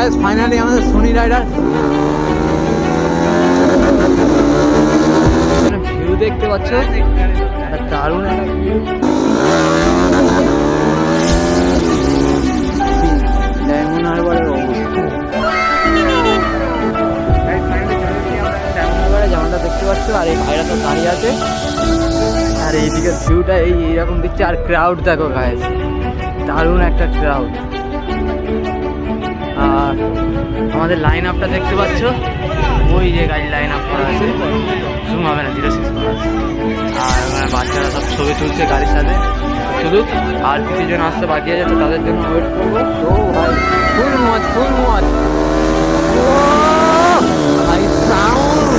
Guys finally আমাদের Sony rider view দেখতে পাচ্ছ, দারুণ একটা ভিউ। ডায়মন্ড হারবারের যেমনটা দেখতে পাচ্ছ, আর এই ভাইরা তো দাঁড়িয়ে আছে, আর এইদিকে ভিউটা এইরকম দিচ্ছে। আর ক্রাউড দেখো গাইস, দারুণ একটা ক্রাউড। আর আমাদের লাইন আপটা দেখতে পাচ্ছ, ওই যে গাড়ির লাইন আপ করা আছে, জুম হবে না, 06 করা আছে। আর মানে বাচ্চারা সব ছবি তুলছে গাড়ির সাথে শুধু, আর কিছুজন আসতে বাকি আছে, তো তাদের জন্য ওয়েট করবো। তো ভাই ফুল মজ, ফুল মজ ভাই, sound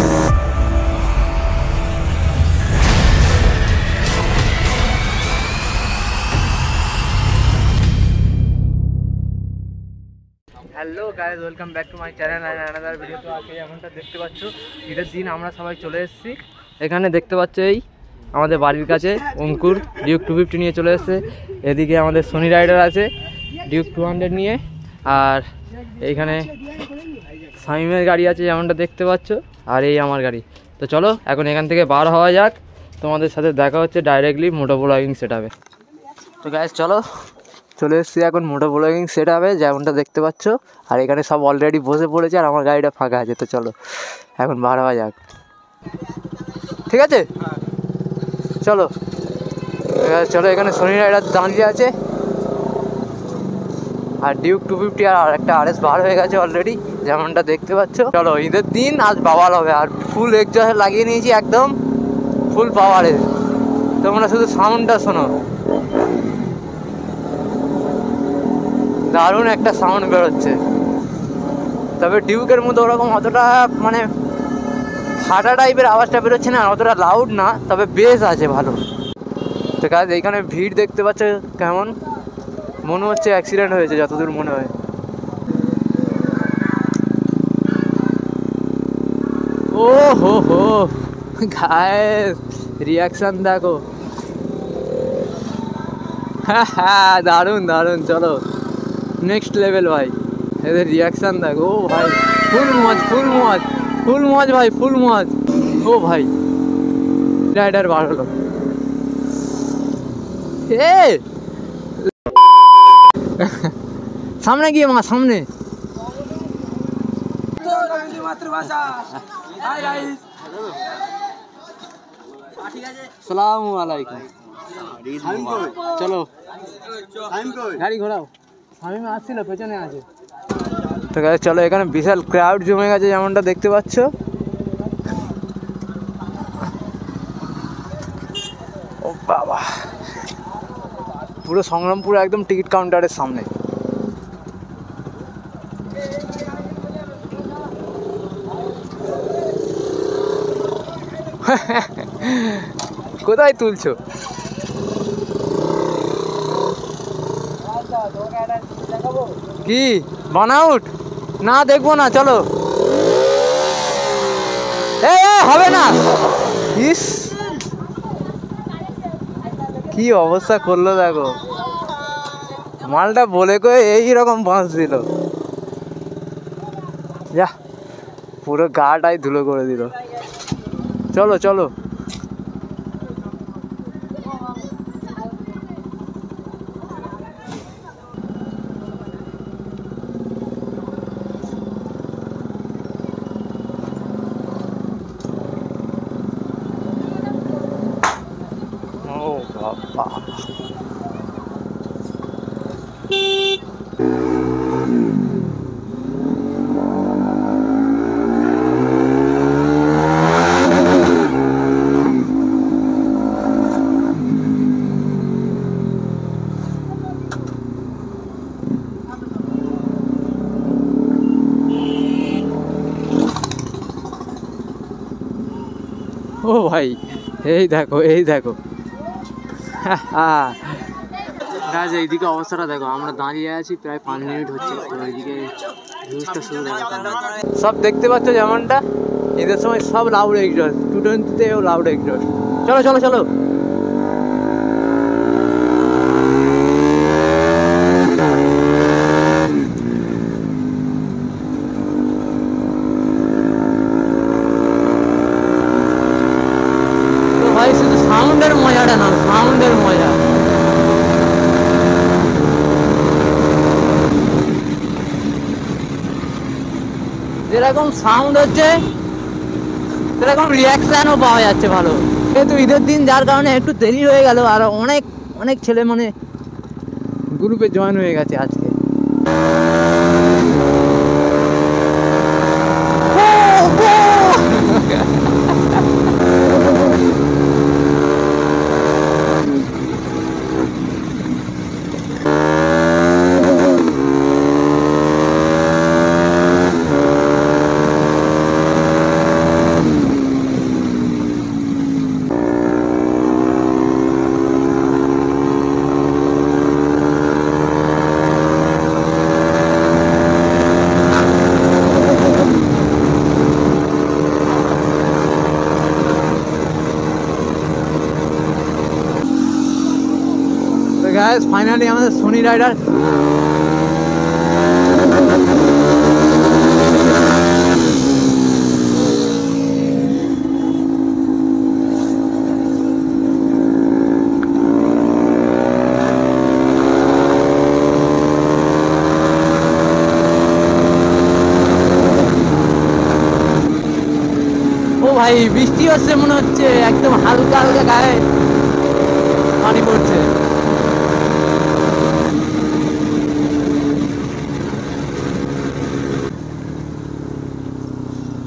hello guys, welcome back to my channel and another video. তো আজকে যেমনটা দেখতে পাচ্ছ, ঈদের দিন আমরা সবাই চলে এসেছি এখানে। দেখতে পাচ্ছ এই আমাদের বাড়ির কাছে অঙ্কুর ডিউক 250 নিয়ে চলে এসেছে। এদিকে আমাদের সোনি রাইডার আছে ডিউক 200 নিয়ে, আর এইখানে শামিমের গাড়ি আছে যেমনটা দেখতে পাচ্ছ, আর এই আমার গাড়ি। তো চলো এখন এখান থেকে বার হওয়া যাক, তোমাদের সাথে দেখা হচ্ছে ডাইরেক্টলি মোটো ব্লগিং সেটআপে। তো গাইজ চলো, চলে এসেছি এখন মোটো ব্লগিং সেটআপে যেমনটা দেখতে পাচ্ছ, আর এখানে সব অলরেডি বসে পড়েছে, আর আমার গাড়িটা ফাঁকা আছে। তো চলো এখন বার হওয়া যাক, ঠিক আছে? চলো চলো, এখানে সোনি রাইডার দাঁড়িয়ে আছে, আর ডিউক 250 আর একটা RS বার হয়ে গেছে অলরেডি যেমনটা দেখতে পাচ্ছ। চলো ঈদের দিন আজ বাবার হবে, আর ফুল এক্সজস্ট লাগিয়ে নিয়েছি একদম ফুল পাওয়ারে, তোমরা শুধু সাউন্ডটা শোনো, দারুণ একটা সাউন্ড বেরোচ্ছে। তবে ডিউকের মধ্যে ওরকম অতটা মানে ফাটা টাইপের আওয়াজটা বেরোচ্ছে না, অতটা লাউড না, তবে বেস আছে ভালো। তো গাইস এইখানে ভিড় দেখতে পাচ্ছ কেমন, মনে হচ্ছে অ্যাক্সিডেন্ট হয়েছে যতদূর মনে হয়। ও হো হো গাইস, রিয়াকশন দেখো, হ্যাঁ হ্যাঁ, দারুণ দারুণ। চলো নেক্সট লেভেল ভাই, এদের রিয়াকশান দেখো। ও ভাই ফুল মজ, ফুল মজ, ফুল মজ ভাই, ফুল মজ। ও ভাই রাইডার বার হলো, সামনে গিয়ে মা, সামনে। সালামু আলাইকুম। চলো গাড়ি ঘোরাও, শামিম আসছিল পেছনে আছে। তো গাইস চলো, এখানে বিশাল ক্রাউড জমে গেছে যেমনটা দেখতে পাচ্ছ। ও বাবা, পুরো সংগ্রামপুর একদম টিকিট কাউন্টারের সামনে। কোথায় তুলছো? কি বানাউট? না দেখবো না, চলো। এ হবে না, ইস কি অবস্থা করলো দেখো, মালটা বলে কয়ে এইরকম বাঁশ দিল, যা পুরো গাটাই ধুলো করে দিল। চলো চলো, ও ভাই এই দেখো, এই দেখো গাইস, এইদিকে অবস্থাটা দেখো, আমরা দাঁড়িয়ে আছি প্রায় 5 মিনিট হচ্ছে। তো এইদিকে ভিউজটা শুরু সব দেখতে পাচ্ছ যেমনটা, ঈদের সময় সব লাউড এক্সজস্ট, 220তেও লাউড এক্সজস্ট। চলো চলো চলো, যেরকম সাউন্ড হচ্ছে সেরকম রিয়াকশানও পাওয়া যাচ্ছে ভালো। যেহেতু ঈদের দিন যার কারণে একটু দেরি হয়ে গেল, আর অনেক অনেক ছেলে মানে গ্রুপে জয়েন হয়ে গেছে আজকে। গাইস ফাইনালি আমাদের সোনি রাইডার ও ভাই বৃষ্টি হচ্ছে মনে হচ্ছে, একদম হালকা হালকা গায়ে পানি পড়ছে।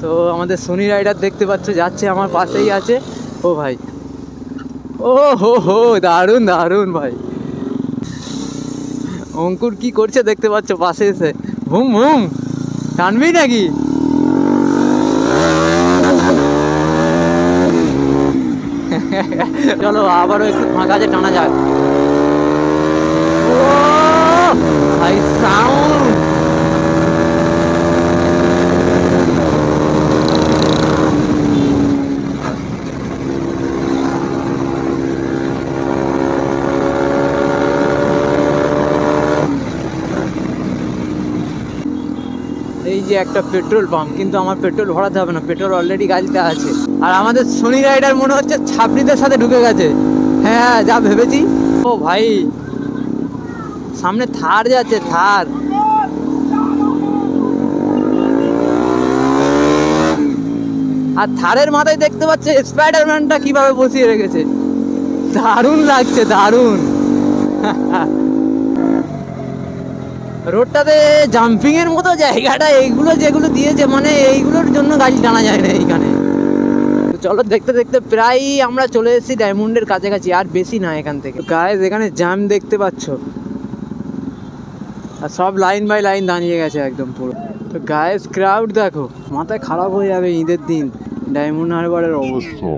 তো আমাদের সোনি রাইডার দেখতে পাচ্ছ যাচ্ছে, আমার পাশেই আছে। ও ভাই, ও হো দারুণ দারুণ ভাই। অঙ্কুর কি করছে দেখতে পাচ্ছ পাশে এসে, হুম হুম টানবি নাকি? চলো আবারও একটু ফাঁকা আছে, টানা যাক। ও ভাই সাউন্ড, এই যে একটা পেট্রোল পাম্প, কিন্তু আমার পেট্রোল ভরাতে হবে না, পেট্রোল অলরেডি গাড়িতে আছে। আর আমাদের সোনি রাইডার মনে হচ্ছে ছাপড়িদের সাথে ঢুকে গেছে। হ্যাঁ যা ভেবেছি। ও ভাই সামনে থার যাচ্ছে, থার। আর থারের মাথায় দেখতে পাচ্ছে স্পাইডারম্যানটা কিভাবে বসিয়ে রেখেছে, দারুণ লাগছে দারুণ। রোডটাতে জাম্পিং এর মতো জায়গাটা, এইগুলো যেগুলো দিয়েছে মানে এইগুলোর জন্য গাড়ি টানা যায় না এইখানে। চলো দেখতে দেখতে প্রায় আমরা চলে এসেছি ডায়মন্ডের কাছাকাছি, আর বেশি না এখান থেকে। গাইস এখানে জ্যাম দেখতে পাচ্ছ, আর সব লাইন বাই লাইন দাঁড়িয়ে গেছে একদম পুরো। তো গাইস ক্রাউড দেখো, মাথায় খারাপ হয়ে যাবে ঈদের দিন ডায়মন্ড হারবারের অবস্থা।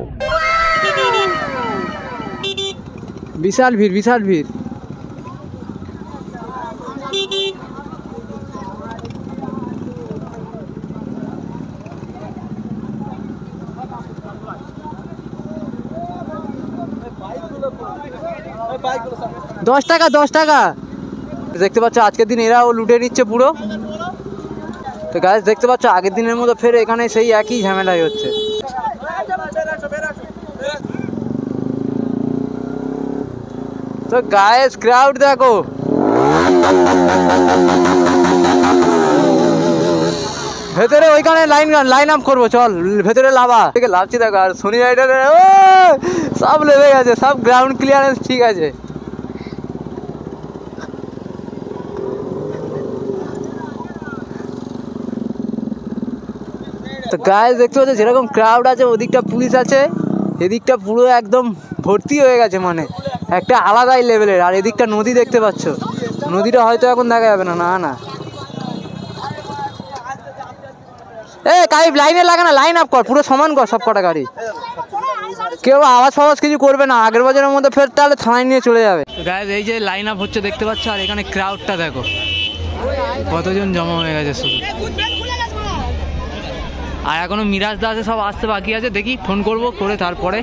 বিশাল ভিড় বিশাল ভিড়। দশ টাকা 10 টাকা। দেখতে পাচ্ছ আজকের দিন এরাও লুটে নিচ্ছে পুরো। তো গাইস দেখতে পাচ্ছ আগের দিনের মতো ফের এখানে সেই একই ঝামেলাই হচ্ছে। তো গাইস ক্রাউড দেখো, ভেতরে ওইখানে লাইন আপ করবো, চল ভেতরে লাভা থেকে লাভছি দেখো। আর সোনি রাইডারে সব লেবে গেছে, সব গ্রাউন্ড ক্লিয়ারেন্স ঠিক আছে। তো গাইস দেখতে পাচ্ছ যেরকম ক্রাউড আছে, ওদিকটা পুলিশ আছে, এদিকটা পুরো একদম ভর্তি হয়ে গেছে, মানে একটা আলাদাই লেভেলের। আর এদিকটা নদী দেখতে পাচ্ছ, নদীটা হয়তো এখন দেখা যাবে না, না না। কাইব লাইনে লাগে না, লাইন আপ কর, পুরো সমান কর সব কটা গাড়ি, কেউ আওয়াজ ফাওয়াজ কিছু করবে না। আগের বছরের মধ্যে ফের তাহলে থানায় নিয়ে চলে যাবে। গাইস এই যে লাইন আপ হচ্ছে দেখতে পাচ্ছ, আর এখানে ক্রাউডটা দেখো কতজন জমা হয়ে গেছে শুধু। আর এখনো মিরাজ দা আছে, সব আসতে বাকি আছে, দেখি ফোন করব, করে তারপরে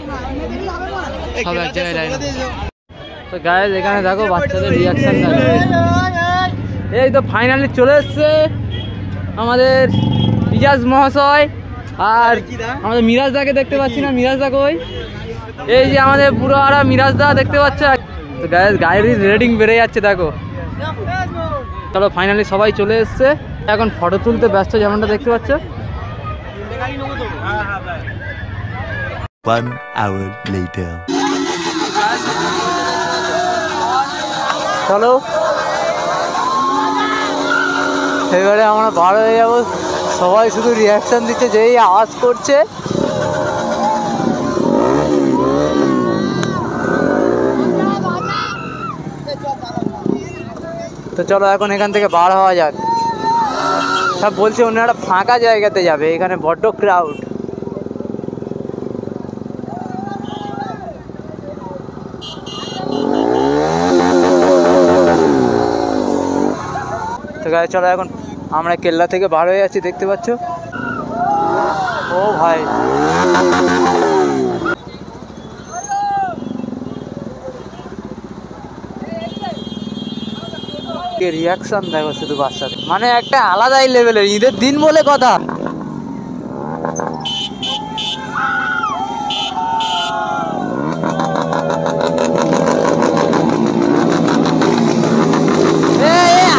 সব এক জায়গায় লাইন। তো গাইস এখানে দেখো বাচ্চাদের রিয়াকশন দেখো। এই তো ফাইনালি চলে এসছে আমাদের ইজাজ মহাশয়, আর আমাদের মিরাজ দাকে দেখতে পাচ্ছি না, মিরাজ দা কই? এই যে আমাদের পুরো আরা মিরাজ দা দেখতে পাচ্ছ। তো গাইস গাড়ির রেটিং বেড়ে যাচ্ছে দেখো। চলো ফাইনালি সবাই চলে এসছে, এখন ফটো তুলতে ব্যস্ত যেমনটা দেখতে পাচ্ছ। 1 hour later. চলো এবারে আমরা বার হয়ে যাবো। সবাই শুধু রিয়াকশন দিচ্ছে, যেই আওয়াজ করছে তো চলো এখন এখান থেকে বার হওয়া যাক। সব বলছে অন্য একটা ফাঁকা জায়গাতে যাবে, এখানে বড্ড ক্রাউড। তো গাড়ি চলো এখন আমরা কেল্লা থেকে বার হয়ে যাচ্ছি, দেখতে পাচ্ছ। ও ভাই রিয়াকশন দেখো শুধু বাচ্চাদের, মানে একটা আলাদাই লেভেলের। ঈদের দিন বলে কথা।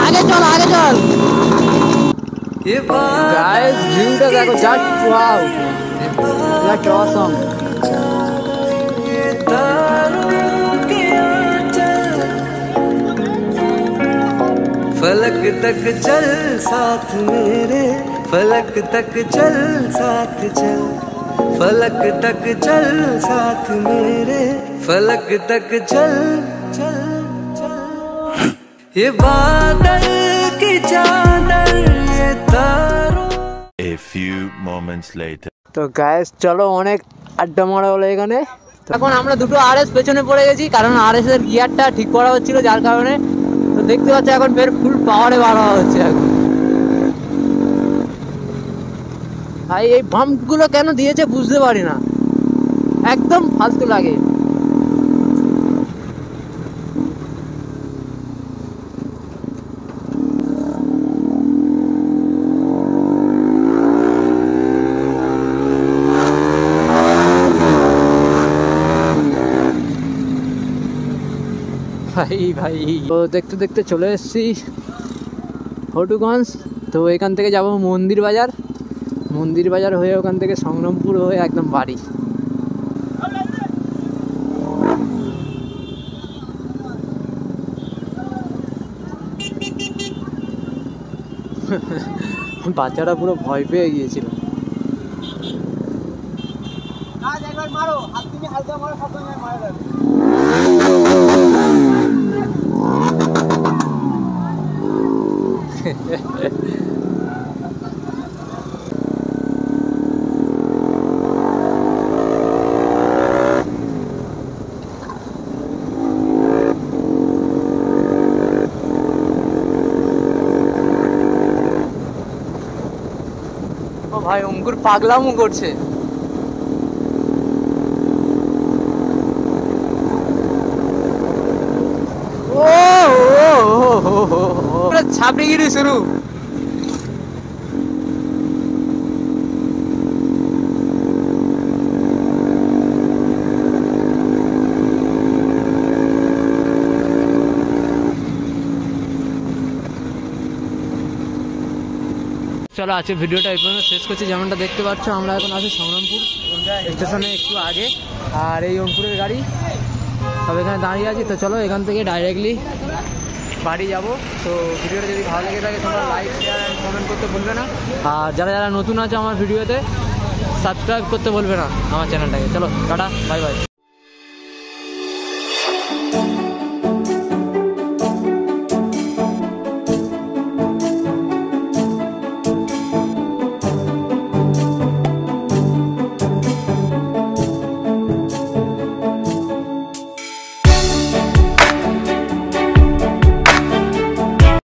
আগে চল আগে চল। গাইস ভিউটা দেখো, জাস্ট ওয়াও, জাস্ট অসম। फलक तक चल साथ मेरे, फलक तक चल साथ चल, फलक तक चल साथ मेरे, फलक तक चल चल चल। ये बादल की चादर, ये तारों। A few moments later. তো গাইস চলো অনেক আড্ডা মারা হলো এখানে। এখন আমরা দুটো আরএস পেছনে পড়ে গেছি, কারণ আরএস এর গিয়ারটা ঠিক করা হচ্ছিল, যার কারণে। তো দেখতে পাচ্ছ এখন ফের ফুল পাওয়ারে বার হওয়া হচ্ছে এখন। ভাই এই বাম্পগুলো কেন দিয়েছে বুঝতে পারি না, একদম ফালতু লাগে। ভাই তো দেখতে দেখতে চলে এসেছি হটুগঞ্জ। তো এখান থেকে যাব মন্দির বাজার, মন্দির বাজার হয়ে ওখান থেকে সংগ্রামপুর হয়ে একদম বাড়ি। বাচ্চাটা পুরো ভয় পেয়ে গিয়েছিল। ও ভাই অঙ্কুর পাগলামো করছে। ছাপড়িগিরি শুরু। চলো আজকে ভিডিওটা এই পর্যন্ত শেষ করছি। যেমনটা দেখতে পাচ্ছ আমরা এখন আছি সংগ্রামপুর স্টেশনে একটু আগে, আর এই অঙ্কুরের গাড়ি সব এখানে দাঁড়িয়ে আছি। তো চলো এখান থেকে ডাইরেক্টলি বাড়ি যাব। তো ভিডিওটা যদি ভালো লেগে থাকে তোমরা লাইক শেয়ার অ্যান্ড কমেন্ট করতে ভুলবে না, আর যারা যারা নতুন আছে আমার ভিডিওতে সাবস্ক্রাইব করতে বলবে না আমার চ্যানেলটাকে। চলো টাটা, বাই বাই।